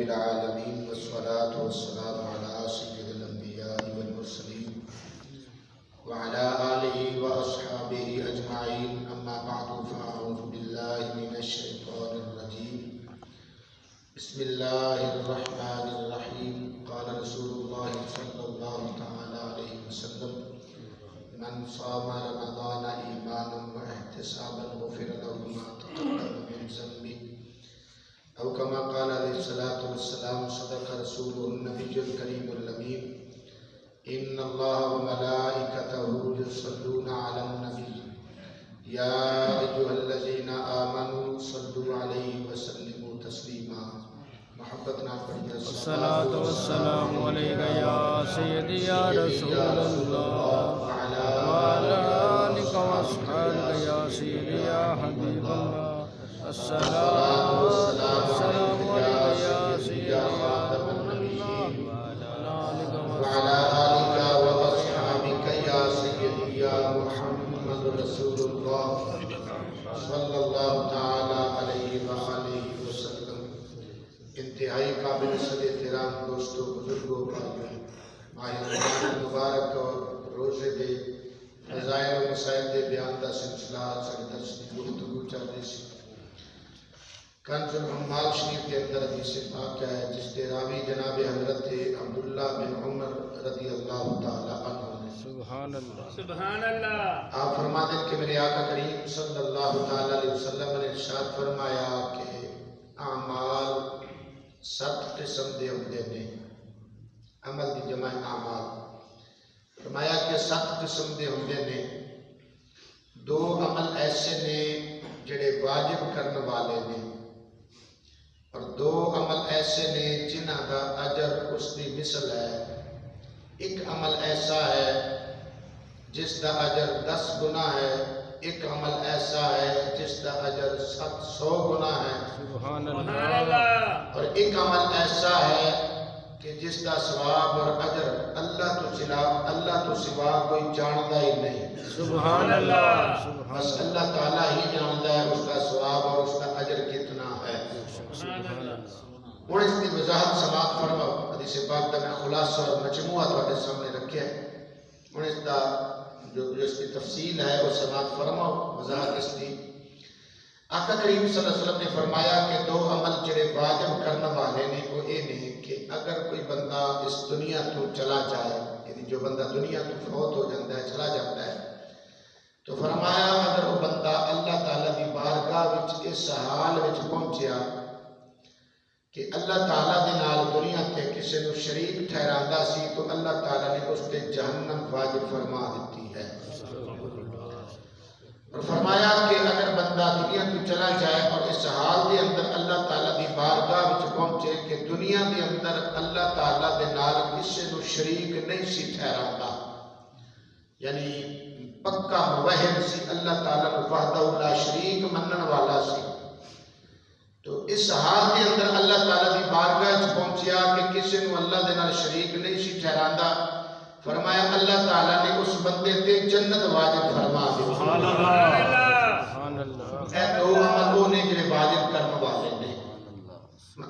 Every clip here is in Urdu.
العالمين والصلاة والسلام على سيد الأنبياء والمرسلين وعلى آله وأصحابه أجمعين أما بعد فأعوذ بالله من الشيطان الرجيم بسم الله الرحمن الرحيم قال رسول الله صلى الله تعالى عليه وسلم من صام رمضان إيمانا واحتسابا غفر له ما تقدم من ذنبه أو كما قال عليه الصلاة والسلام صدق رسوله النبي الكريم الأمين إن الله وملائكته يصلون على النبي يا أيها الذين آمنوا صلوا عليه وسلموا تسليما محبتنا پڑھیے الصلاة والسلام عليك يا سيدي يا رسول الله وعلى آلك وأصحابك يا سيدي يا حبيب الله الصلاة والسلام عليك يا سيدي يا خاتم النبيين وعلى آلك وأصحابك يا سيدي يا محمد رسول الله صلى الله تعالى عليه وآله وسلم. انتہائی قابل صد احترام دوستو بزرگوں بھائیوں، ماہ رمضان مبارک اور روزے دے فضائل و مسائل دے بیان دا سلسلہ ساڈے درس دی گفتگو چل رہی سی. کنز العمال شریف کے اندر حدیث پاک ہے جس کے راوی جناب حضرت عبداللہ بن عمر رضی اللہ تعالی عنہ. سبحان اللہ سبحان اللہ. آپ فرماتے ہیں کہ میرے آقا کریم صلی اللہ تعالی علیہ وسلم نے ارشاد فرمایا کہ اعمال 7 قسم دے ہوندے نے. عمل دی جمع اعمال. فرمایا کہ 7 قسم دے ہوندے نے. 2 عمل ایسے نے جڑے واجب کرنے والے نے اور 2 عمل ایسے نے جنہ کا اجر اس دی مثل ہے. ایک عمل ایسا ہے جس دا اجر 10 گنا ہے. ایک عمل ایسا ہے جس دا اجر 700 گنا ہے. سبحان سبحان اللہ اللہ. اور ایک عمل ایسا ہے کہ جس دا ثواب اور اجر اللہ تو سوا کوئی جانتا ہی نہیں. سبحان اللہ بس اللہ تعالیٰ ہی جانتا ہے اس کا ثواب اور اس کا اجر کتنا ہے. ہوں اس کی وضاحت سماعت فرماؤ. حدیث پاک کا میں خلاصہ اور مجموعہ تھوڑے سامنے رکھے ہیں. ہوں اس کا جو اس کی تفصیل ہے وہ سماعت فرماؤ. وضاحت اس کی آقا کریم صلی اللہ علیہ وسلم نے فرمایا کہ 2 عمل جڑے واجب کرنے والے نے وہ یہ نہیں کہ اگر کوئی بندہ اس دنیا تو چلا جائے، یعنی جو بندہ دنیا تو فوت ہو جاتا ہے چلا جاتا ہے، تو فرمایا اگر وہ بندہ اللہ تعالیٰ دی بارگاہ وچ اس حال وچ پہنچیا کہ اللہ تعالیٰ دے نال دنیا تے کسی نو شریک ٹھہراندا سی تو اللہ تعالیٰ نے اس تے جہنم واجب فرما دیتی ہے. اور فرمایا کہ اگر بندہ دنیا تو چلا جائے اور اس حال دے اندر اللہ تعالیٰ دی بارگاہ وچ پہنچے کہ دنیا دے اندر اللہ تعالیٰ دے نال کسی نو شریک نہیں سی ٹھہراندا، یعنی پکا موحد سی، اللہ تعالیٰ کو وحدہ لا شریک منن والا سی، تو اس حال کے اندر اللہ تعالیٰ دی بارگاہ وچ پہنچیا کہ کسی نو اللہ دے نال شریک نہیں سی ٹھہراندا. فرمایا اللہ تعالیٰ نے اس بندے تے جنت واجب فرما دی. سبحان اللہ سبحان اللہ. اے 2 عمل وہ نے جڑے واجب کرنے والے نے.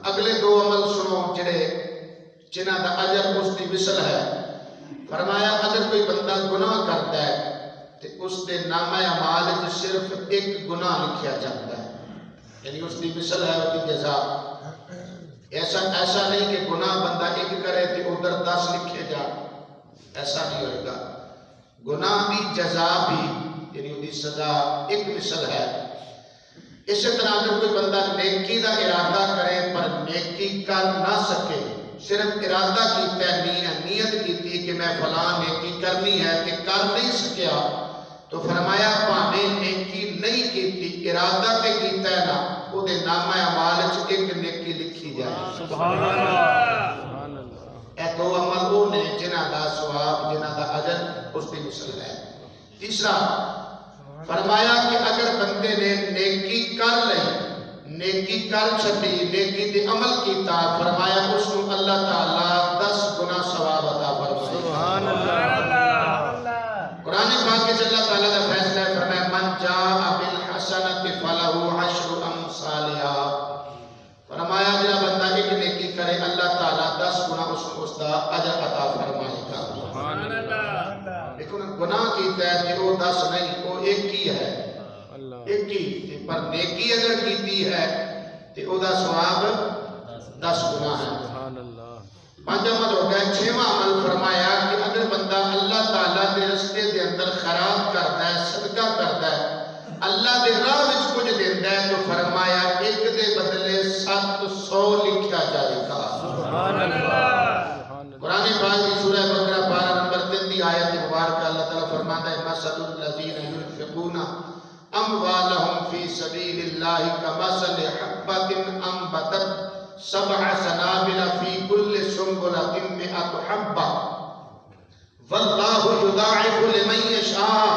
اگلے 2 عمل سنو جڑے جنہ دا اجر اس دی مثل ہے. فرمایا اگر کوئی بندہ گناہ کرتا ہے تو اس دے نامہ اعمال وچ صرف 1 گناہ لکھیا جاتا ہے، یعنی اس دی مثل ہے اس دی جزا. ایسا نہیں کہ گناہ بندہ 1 کرے تو ادھر 10 لکھے جا، ایسا نہیں ہوئے گا. گناہ بھی جزا بھی یعنی اس دی سزا 1 مثل ہے. اسی طرح اگر کوئی بندہ نیکی دا ارادہ کرے پر نیکی کر نہ سکے، صرف ارادہ کیتا ہے، نیت کیتی کہ میں فلاں نیکی کرنی ہے کہ کر نہیں سکیا، تو فرمایا پانے نیکی نہیں کیتی ارادہ تے کیتا ہے نا، وہ دے نامہ اعمال وچ 1 نیکی لکھی جائے. سبحان اللہ. اے 2 عمل وہ نے جنہ دا ثواب جنہ دا اجر اس دی مثل ہے. تیسرا فرمایا کہ اگر بندے نے نیکی کر لئی، نیکی کر چھڈی، نیکی تے عمل کیتا، فرمایا اس کو اللہ تعالیٰ 10 گنا ثواب عطا فرمائے. سبحان اللہ. قرآن پاک کے اللہ تعالیٰ کا فیصلہ ہے. فرمایا من جاء بالحسنۃ فلہ 10 امثالھا. فرمایا جڑا بندہ ایک نیکی کرے اس دا اجر عطا فرمائے گا۔ سبحان اللہ لیکن گناہ کیتا ہے کہ وہ 10 نہیں، وہ ایک ہی ہے، اللہ ایک ہی، پر نیکی اگر کیتی ہے تو او دا ثواب 10 گنا ہے۔ سبحان اللہ 5 عمل ہو گئے۔ 6واں عمل فرمایا کہ اگر بندہ اللہ تعالیٰ دے رستے دے اندر خیرات کرتا ہے، صدقہ کرتا ہے، اللہ دے راہ وچ کچھ دیندا ہے، تو فرمایا ایک دے بدلے 700 لکھا جائے گا۔ سبحان اللہ قرآن پاک کی سورہ بقرہ پارہ نمبر 3 دی آیت مبارکہ اللہ تعالیٰ فرماتا ہے مثل الذین ينفقون اموالهم فی سبیل اللہ کمثل حبۃ انبتت 7 سنابل فی کل سنبلۃ 100 حبۃ واللہ یضاعف لمن یشاء۔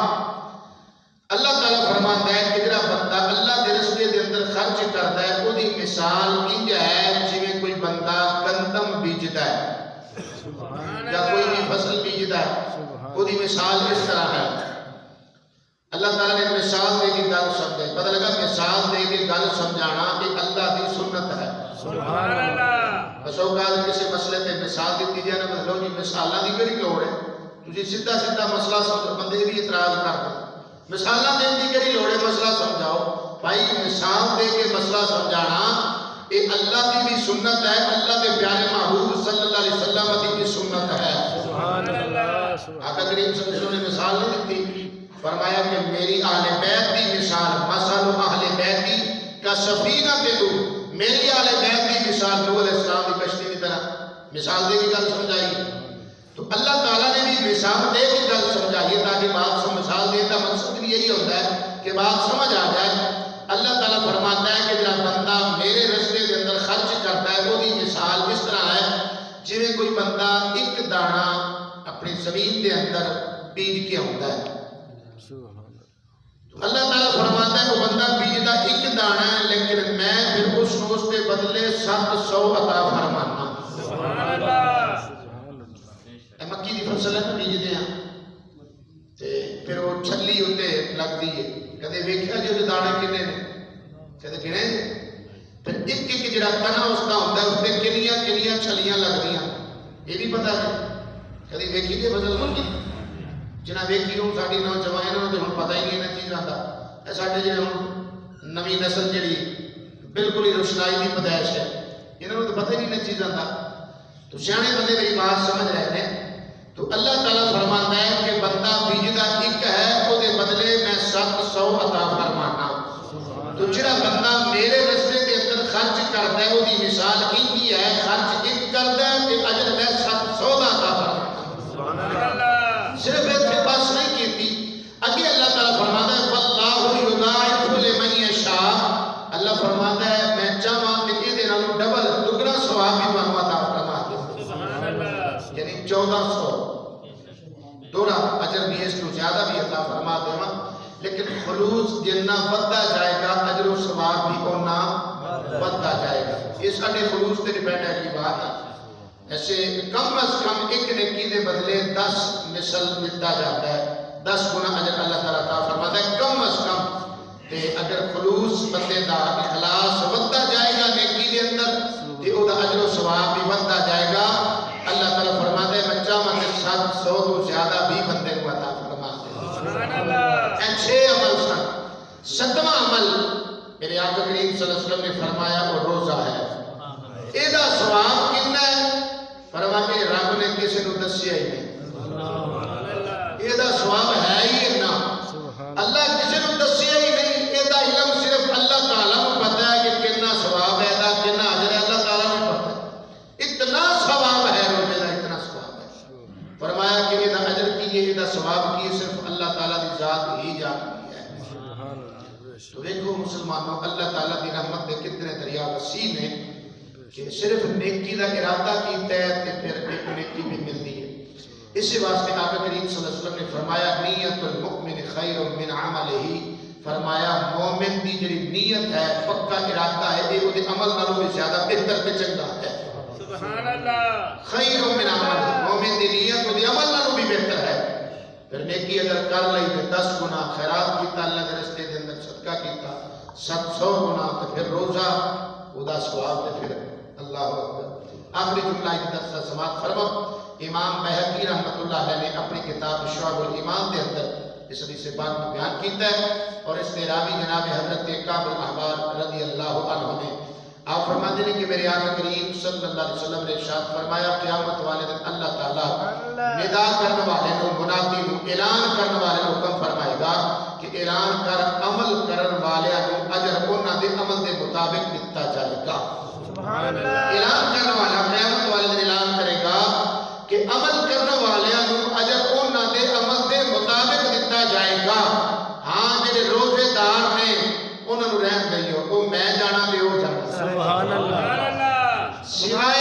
اللہ تعالیٰ فرماتا ہے کہ جڑا بندہ اللہ دے رستے دے اندر خرچ کرتا ہے، وہ دی مثال انج ہے جویں کوئی بندہ گندم بیجدا ہے یا کوئی بھی فصل بیجدا ہے، وہ دی مثال اس طرح ہے۔ اللہ تعالیٰ نے مثال دے کے گل سمجھائی، پتہ لگا مثال دے کے گل سمجھانا یہ اللہ دی سنت ہے۔ سبحان اللہ بس اوقات کسی مسئلے تے مثال دیتی جائے نا، مطلب جی مثالاں دی کہڑی لوڑ ہے، تسی سیدھا سیدھا مسئلہ سمجھو، بندے بھی اعتراض کر دیں مثالاں دین دی کہڑی لوڑ ہے، مسئلہ سمجھاؤ۔ بھائی مثال دے کے مسئلہ سمجھانا یہ اللہ دی بھی سنت ہے، اللہ کے پیارے محبوب صلی اللہ علیہ وسلم دی بھی سنت ہے۔ سبحان اللہ آقا کریم صلی اللہ علیہ وسلم نے مثال نہیں دیتی، فرمایا کہ میری اہل بیت دی مثال مثل اہل بیتی کا سفینہ تلو، میری اہل بیت دی مثال نوح علیہ السلام کی کشتی کی طرح مثال دے کے گل سمجھائی۔ تو اللہ تعالیٰ نے بھی مثال دے کے گل سمجھائی تاکہ بات سے مثال دے کا مقصد بھی یہی ہوتا ہے کہ بات سمجھ آ جائے۔ اللہ تعالیٰ فرماتا ہے کہ جب بندہ میرے رستے کے اندر خرچ کرتا ہے، وہ دی مثال اس طرح ہے جویں کوئی بندہ ایک دانہ اپنی زمین کے اندر بیج کے ہوتا ہے۔ تو اللہ تعالیٰ فرماتا ہے وہ بندہ بیجدا ایک دانہ ہے، لیکن میں پھر اس کو اس کے بدلے 700 عطا فرمانا۔ سبحان اللہ مکی دی فصل ہے بیجدے ہیں تے پھر وہ چھلی ہوتے لگتی ہے، کدے ویکھیا جی وہ دانے کنے نے، کدے گنے جی، پھر ایک ایک جڑا تنا اس کا ہوتا ہے اس تے کنیاں کنیاں چھلیاں لگدیاں، یہ بھی پتہ جی کدی ویکھی جی فصل مکی جنہ ویکھی ہوں ساڈی نوجوان انہوں تے ہن پتہ ہی نہیں انہاں چیزاں دا، اے ساڈے جڑے ہن نویں نسل جڑی بالکل ہی روشنائی دی پیدائش ہے، انہوں تے پتہ ہی نہیں انہاں چیزاں دا۔ تو سیانے بندے میری بات سمجھ رہے ہیں۔ تو اللہ تعالیٰ فرماتا ہے کہ بندہ بیجدا ایک ہے، وہ دے بدلے میں 700 عطا فرمانا۔ تو جڑا بندہ میرے رستے کے اندر خرچ کرتا ہے، وہ دی مثال انہی ہے، خرچ ایک کرتا ہے کہ اجر میں 700 دا عطا فرمانا۔ صرف اتنے بس نہیں کیتی، اگے اللہ تعالیٰ فرماتا ہے واللہ یضاعف لمن یشاء۔ اللہ فرماتا ہے میں چاہواں کہ یہ نالوں ڈبل دگنا ثواب بھی تانوں عطا فرما دے، یعنی 1400 دوڑا اجر بھی اس کو زیادہ بھی عطا فرما دے گا، لیکن خلوص جنہ بڑھتا جائے گا اجر و ثواب بھی ہونا بڑھتا جائے گا۔ یہ سارے خلوص تے ڈیپینڈ ہے کی بات ہے۔ ایسے کم از کم ایک نیکی دے بدلے 10 مثل ملتا جاتا ہے، 10 گنا اجر اللہ تعالیٰ عطا فرماتا ہے کم از کم۔ تے اگر خلوص بندے دا اخلاص بڑھتا جائے گا نیکی دے اندر تے او دا اجر و ثواب بھی بڑھتا جائے گا۔ اللہ تعالیٰ فرماتا ہے میں چاہواں کہ 700 تو زیادہ بھی بندے کو عطا فرما دے۔ اے 6 عمل سن۔ 7واں عمل میرے آقا کریم صلی اللہ علیہ وسلم نے فرمایا وہ روزہ ہے۔ اے دا ثواب کتنا ہے؟ فرماتے رب نے کسی کو دسیا ہی نہیں، اے دا ثواب ہے ہی نہ، اللہ کسی کو دسیا ہی نہیں، اے دا علم صرف اللہ تعالیٰ کو پتہ ہے کہ کتنا ثواب ہے، دا کتنا اجر ہے، اللہ تعالیٰ کو پتہ ہے۔ اتنا ثواب ہے روزے دا، اتنا ثواب ہے۔ فرمایا کہ یہ دا اجر کی ہے، یہ دا ثواب کی ہے، صرف اللہ تعالیٰ دی ذات ہی جانتی ہے۔ تو دیکھو مسلمانوں، اللہ تعالیٰ دی رحمت دے کتنے دریا وسیع نے کہ صرف نیکی دا ارادہ کیتا ہے تے پھر ایک نیکی بھی ملتی ہے۔ اسی واسطے آقا کریم صلی اللہ علیہ وسلم نے فرمایا نیت المؤمن خیر من عملہ، فرمایا مومن دی جڑی نیت ہے، پکا ارادہ ہے، یہ وہ عمل نالوں بھی زیادہ بہتر تے چنگا ہے۔ سبحان اللہ خیر من عملہ، مومن دی نیت وہ عمل نالوں بھی بہتر ہے۔ پھر نیکی اگر کر لئی تو 10 گنا خیرات کیتا، اللہ کے رستے دے اندر صدقہ کیتا 700 گنا، تو پھر روزہ وہ دا ثواب تے پھر اللہ اکبر۔ آخری جملہ ایک درس سماعت فرما امام بہقی رحمت اللہ علیہ نے اپنی کتاب شعب الایمان کے اندر اس حدیث پاک میں بیان کیتا ہے اور اس کے راوی جناب حضرت کعب الاحبار رضی اللہ عنہ نے آپ فرماتے ہیں کہ میرے آقا کریم صلی اللہ علیہ وسلم نے ارشاد فرمایا قیامت والے دن اللہ تعالیٰ ندا کرنے والے نو منادی نو اعلان کرنے والے نو حکم فرمائے گا کہ اعلان کر عمل کرن والے نو اجر انہاں دے عمل دے مطابق دتا جائے گا سبحان اللہ اعلان کرنے والا قیامت والے دن اعلان کرے گا کہ عمل کرنے والے نو اجر انہاں دے عمل دے مطابق دتا جائے گا ہاں جڑے روزے دار نے انہاں نو رہن دیو او میں جانا تے او جانا سبحان اللہ سوائے